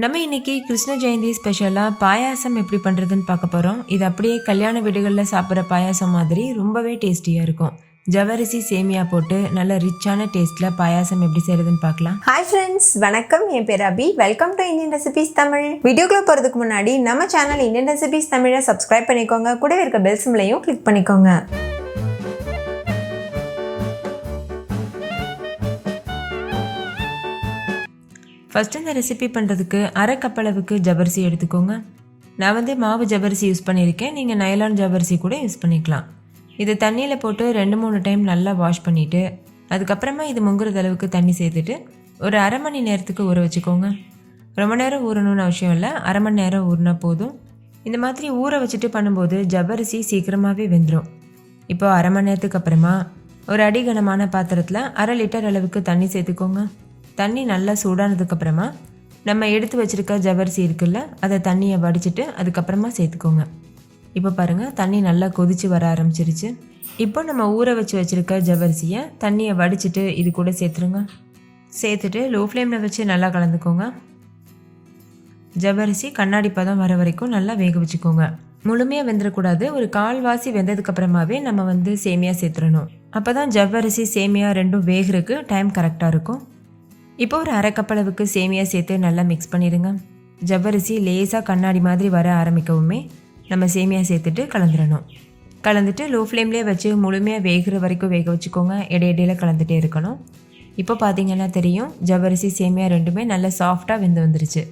நம்ம இன்னைக்கு கிருஷ்ண ஜெயந்தி ஸ்பெஷலாக பாயாசம் எப்படி பண்ணுறதுன்னு பார்க்க போகிறோம். இது அப்படியே கல்யாண வீடுகளில் சாப்பிட்ற பாயாசம் மாதிரி ரொம்பவே டேஸ்டியாக இருக்கும். ஜவரிசி சேமியா போட்டு நல்ல ரிச்சான டேஸ்ட்டில் பாயாசம் எப்படி செய்கிறதுன்னு பார்க்கலாம். ஹாய் ஃப்ரெண்ட்ஸ், வணக்கம். என் பேர் Abhi. Welcome to Indian recipes Tamil. வீடியோக்குள்ளே போகிறதுக்கு முன்னாடி நம்ம சேனல் இந்தியன் ரெசிபீஸ் தமிழை சப்ஸ்கிரைப் பண்ணிக்கோங்க. கூடவே இருக்க பெல் சிம்லையும் கிளிக் பண்ணிக்கோங்க. ஃபஸ்ட்டு இந்த ரெசிபி பண்ணுறதுக்கு அரை கப் அளவுக்கு ஜவரிசி எடுத்துக்கோங்க. நான் மாவு ஜவரிசி யூஸ் பண்ணியிருக்கேன். நீங்கள் நைலான் ஜவரிசி கூட யூஸ் பண்ணிக்கலாம். இது தண்ணியில் போட்டு 2-3 டைம் நல்லா வாஷ் பண்ணிவிட்டு அதுக்கப்புறமா இது முங்குறது அளவுக்கு தண்ணி சேர்த்துட்டு ஒரு அரை மணி நேரத்துக்கு ஊற வச்சுக்கோங்க. ரொம்ப நேரம் ஊறணும்னு அவசியம் இல்லை, அரை மணி நேரம் ஊறினா போதும். இந்த மாதிரி ஊற வச்சுட்டு பண்ணும்போது ஜவரிசி சீக்கிரமாகவே வெந்துடும். இப்போது அரை மணி நேரத்துக்கு அப்புறமா ஒரு அடிகனமான பாத்திரத்தில் 1/2 லிட்டர் அளவுக்கு தண்ணி சேர்த்துக்கோங்க. தண்ணி நல்லா சூடானதுக்கப்புறமா நம்ம எடுத்து வச்சுருக்க ஜவரிசி இருக்குல்ல, அதை தண்ணியை வடிச்சிட்டு அதுக்கப்புறமா சேர்த்துக்கோங்க. இப்போ பாருங்கள், தண்ணி நல்லா கொதித்து வர ஆரம்பிச்சிருச்சு. இப்போ நம்ம ஊற வச்சுருக்க ஜவரிசியை தண்ணியை வடிச்சிட்டு இது கூட சேர்த்துருங்க. சேர்த்துட்டு லோ ஃப்ளேமில் வச்சு நல்லா கலந்துக்கோங்க. ஜவரிசி கண்ணாடி பதம் வர வரைக்கும் நல்லா வேக வச்சுக்கோங்க. முழுமையாக வெந்துடக்கூடாது. ஒரு கால்வாசி வெந்ததுக்கப்புறமாவே நம்ம சேமியா சேர்த்துடணும். அப்போ தான் ஜவ்வரிசி சேமியா ரெண்டும் வேகிறதுக்கு டைம் கரெக்டாக இருக்கும். இப்போ ஒரு அரை கப் அளவுக்கு சேமியா சேர்த்து நல்லா மிக்ஸ் பண்ணிடுங்க. ஜவ்வரிசி லேசாக கண்ணாடி மாதிரி வர ஆரம்பிக்கவுமே நம்ம சேமியா சேர்த்துட்டு கலந்துடணும். கலந்துட்டு லோ ஃப்ளேம்லேயே வச்சு முழுமையாக வேகிற வரைக்கும் வேக வச்சுக்கோங்க. இடையிடையில் கலந்துகிட்டே இருக்கணும். இப்போ பார்த்தீங்கன்னா தெரியும், ஜவ்வரிசி சேமியா ரெண்டுமே நல்லா சாஃப்டாக வெந்து வந்துருச்சு.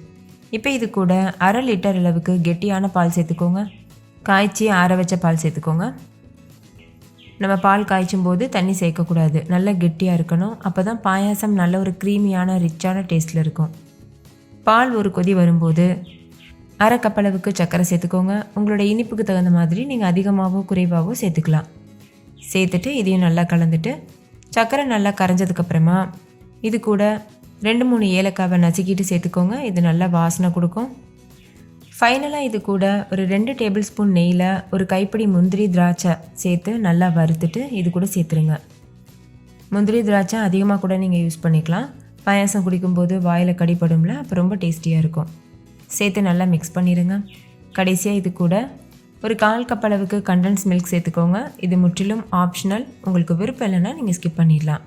இப்போ இது கூட 1/2 லிட்டர் அளவுக்கு கெட்டியான பால் சேர்த்துக்கோங்க. காய்ச்சி ஆற வச்ச பால் சேர்த்துக்கோங்க. நம்ம பால் காய்ச்சும் போது தண்ணி சேர்க்கக்கூடாது, நல்லா கெட்டியாக இருக்கணும். அப்போ தான் பாயாசம் நல்ல ஒரு க்ரீமியான ரிச்சான டேஸ்ட்டில் இருக்கும். பால் ஒரு கொதி வரும்போது அரை கப் அளவுக்கு சர்க்கரை சேர்த்துக்கோங்க. உங்களோட இனிப்புக்கு தகுந்த மாதிரி நீங்கள் அதிகமாகவோ குறைவாகவோ சேர்த்துக்கலாம். சேர்த்துட்டு இதையும் நல்லா கலந்துட்டு சர்க்கரை நல்லா கரைஞ்சதுக்கப்புறமா இது கூட 2-3 ஏலக்காவை நசுக்கிட்டு சேர்த்துக்கோங்க. இது நல்லா வாசனை கொடுக்கும். ஃபைனலாக இது கூட ஒரு 2 டேபிள் ஸ்பூன் நெய்யில் ஒரு கைப்பிடி முந்திரி திராட்சை சேர்த்து நல்லா வறுத்துட்டு இது கூட சேர்த்துருங்க. முந்திரி திராட்சை அதிகமாக கூட நீங்கள் யூஸ் பண்ணிக்கலாம். பாயாசம் குடிக்கும்போது வாயில் கடிப்படும்ல, அப்போ ரொம்ப டேஸ்டியாக இருக்கும். சேர்த்து நல்லா மிக்ஸ் பண்ணிடுங்க. கடைசியாக இது கூட ஒரு 1/4 கப் அளவுக்கு கண்டன்ஸ் மில்க் சேர்த்துக்கோங்க. இது முற்றிலும் ஆப்ஷனல், உங்களுக்கு விருப்பம் இல்லைன்னா நீங்கள் ஸ்கிப் பண்ணிடலாம்.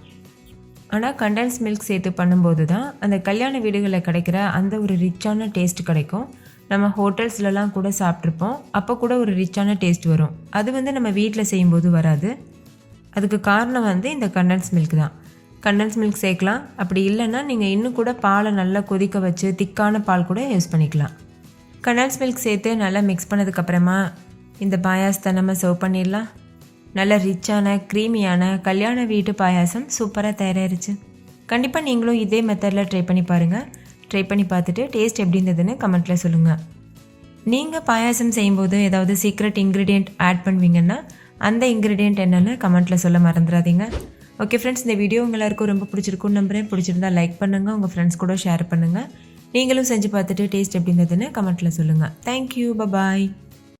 ஆனால் கண்டன்ஸ் மில்க் சேர்த்து பண்ணும்போது தான் அந்த கல்யாண வீடுகளில் கிடைக்கிற அந்த ஒரு ரிச்சான டேஸ்ட் கிடைக்கும். நம்ம ஹோட்டல்ஸ்லலாம் கூட சாப்பிட்ருப்போம், அப்போ கூட ஒரு ரிச்சான டேஸ்ட் வரும். அது நம்ம வீட்டில் செய்யும்போது வராது. அதுக்கு காரணம் இந்த கண்டன்ஸ் மில்க் தான். கண்டன்ஸ் மில்க் சேர்க்கலாம். அப்படி இல்லைன்னா நீங்கள் இன்னும் கூட பாலை நல்லா கொதிக்க வச்சு திக்கான பால் கூட யூஸ் பண்ணிக்கலாம். கண்டன்ஸ் மில்க் சேர்த்து நல்லா மிக்ஸ் பண்ணதுக்கப்புறமா இந்த பாயாசத்தை நம்ம சர்வ் பண்ணிடலாம். நல்ல ரிச்சான க்ரீமியான கல்யாண வீட்டு பாயாசம் சூப்பராக தயாராகிருச்சு. கண்டிப்பாக நீங்களும் இதே மெத்தடில் ட்ரை பண்ணி பாருங்கள். ட்ரை பண்ணி பார்த்துட்டு டேஸ்ட் எப்படி இருந்ததுன்னு கமெண்ட்டில் சொல்லுங்கள். நீங்கள் பாயாசம் செய்யும்போது ஏதாவது சீக்ரெட் இன்க்ரீடியண்ட் ஆட் பண்ணுவீங்கன்னா அந்த இன்க்ரீடியண்ட் என்னென்னு கமெண்ட்டில் சொல்ல மறந்துடாதீங்க. ஓகே ஃப்ரெண்ட்ஸ், இந்த வீடியோ எல்லாருக்கும் ரொம்ப பிடிச்சிருக்குன்னு நம்புகிறேன். பிடிச்சிருந்தா லைக் பண்ணுங்கள், உங்கள் ஃப்ரெண்ட்ஸ் கூட ஷேர் பண்ணுங்கள். நீங்களும் செஞ்சு பார்த்துட்டு டேஸ்ட் எப்படி இருந்ததுன்னு கமெண்ட்டில் சொல்லுங்கள். தேங்க்யூ, பாய்.